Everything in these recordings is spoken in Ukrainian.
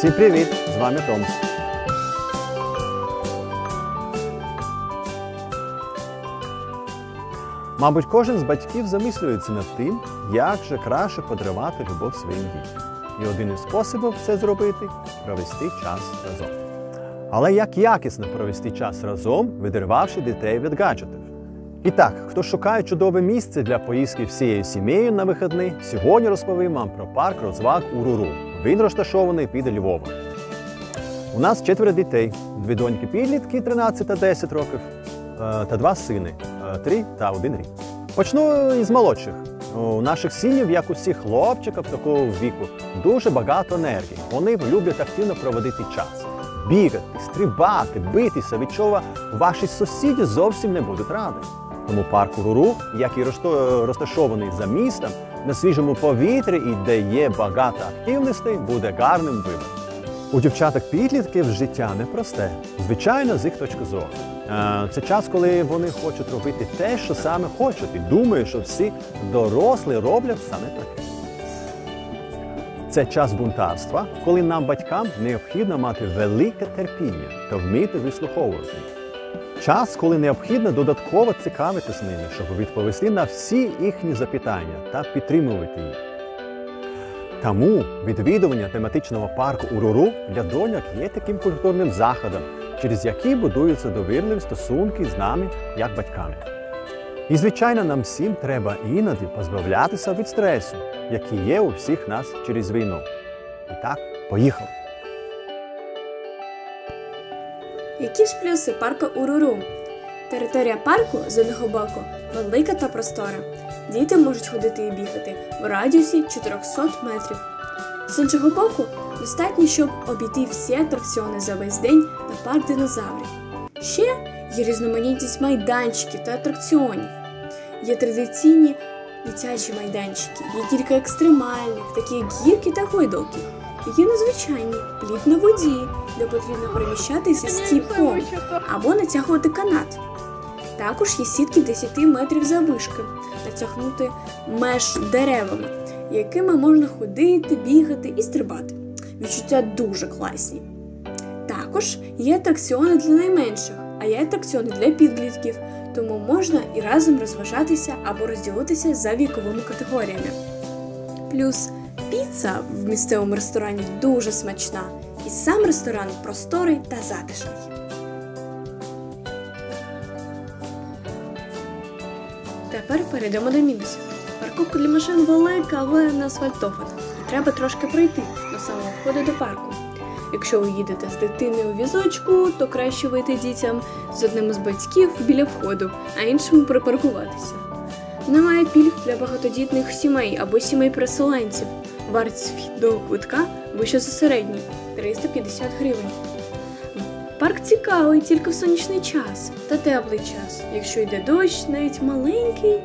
Всім привіт! З вами Томс. Мабуть, кожен з батьків замислюється над тим, як же краще подарувати любов своїм дітям. І один із способів це зробити – провести час разом. Але як якісно провести час разом, відірвавши дітей від гаджетів? І так, хто шукає чудове місце для поїздки всією сім'єю на вихідні, сьогодні розповім вам про парк розваг УРУРУ. Він розташований під Львовом. У нас 4 дітей, 2 доньки-підлітки 13 та 10 років, та 2 сини 3 та 1 рік. Почну із молодших. У наших синів, як усіх хлопчиків такого віку, дуже багато енергії. Вони люблять активно проводити час. Бігати, стрибати, битися, від чого ваші сусіди зовсім не будуть раді. Тому парк УРУРУ, який розташований за містом, на свіжому повітрі і де є багато активностей, буде гарним вибором. У дівчаток-підлітків життя непросте, звичайно, з їх точки зору. Це час, коли вони хочуть робити те, що саме хочуть, і думають, що всі дорослі роблять саме таке. Це час бунтарства, коли нам, батькам, необхідно мати велике терпіння та вміти вислуховувати їх. Час, коли необхідно додатково цікавитись ними, щоб відповісти на всі їхні запитання та підтримувати їх. Тому відвідування тематичного парку УРУРУ для доньок є таким культурним заходом, через який будуються довірливі стосунки з нами, як батьками. І, звичайно, нам всім треба іноді позбавлятися від стресу, який є у всіх нас через війну. І так, поїхали! Які ж плюси парку УРУРУ? Територія парку, з одного боку, велика та простора. Діти можуть ходити і бігати в радіусі 400 метрів. З іншого боку, достатньо, щоб обійти всі атракціони за весь день на парк динозаврів. Ще є різноманітність майданчиків та атракціонів. Є традиційні дитячі майданчики, є кілька екстремальних, такі як гірки та гойдалки. Є незвичайні плід на воді, де потрібно переміщатися стіпом або натягувати канат. Також є сітки 10 метрів заввишки, натягнути меж деревами, якими можна ходити, бігати і стрибати. Відчуття дуже класні. Також є атракціони для найменших, а є атракціони для підлітків, тому можна і разом розважатися або розділитися за віковими категоріями. Плюс піца в місцевому ресторані дуже смачна, і сам ресторан просторий та затишний. Тепер перейдемо до мінусів. Парковка для машин велика, але не асфальтована, і треба трошки пройти до самого входу до парку. Якщо ви їдете з дитиною у візочку, то краще вийти дітям з одним із батьків біля входу, а іншому припаркуватися. Немає пільг для багатодітних сімей або сімей-переселенців. Вартість вхідного квитка вища за середній – 350 гривень. Парк цікавий тільки в сонячний час та теплий час. Якщо йде дощ, навіть маленький,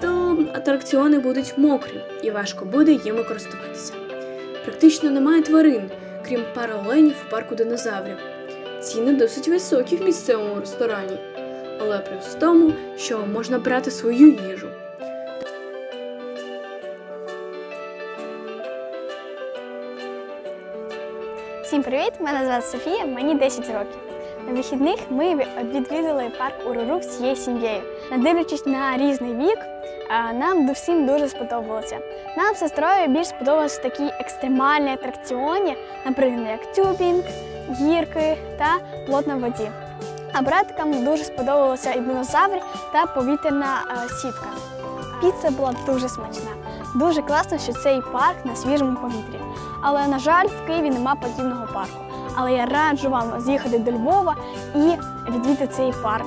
то атракціони будуть мокрі і важко буде їми користуватися. Практично немає тварин, крім пари оленів у парку динозаврів. Ціни досить високі в місцевому ресторані, але плюс в тому, що можна брати свою їжу. Всім привіт! Мене звати Софія, мені 10 років. На вихідних ми відвідали парк УРУРУ всією сім'єю. Не дивлячись на різний вік, нам всім дуже сподобалося. Нам з сестрою більш сподобалися такі екстремальні атракціони, наприклад, як тюбінг, гірки та плот на воді. А братикам дуже сподобалося і динозаври та повітряна сітка. Піца була дуже смачна. Дуже класно, що цей парк на свіжому повітрі. Але, на жаль, в Києві нема подібного парку. Але я раджу вам з'їхати до Львова і відвідати цей парк.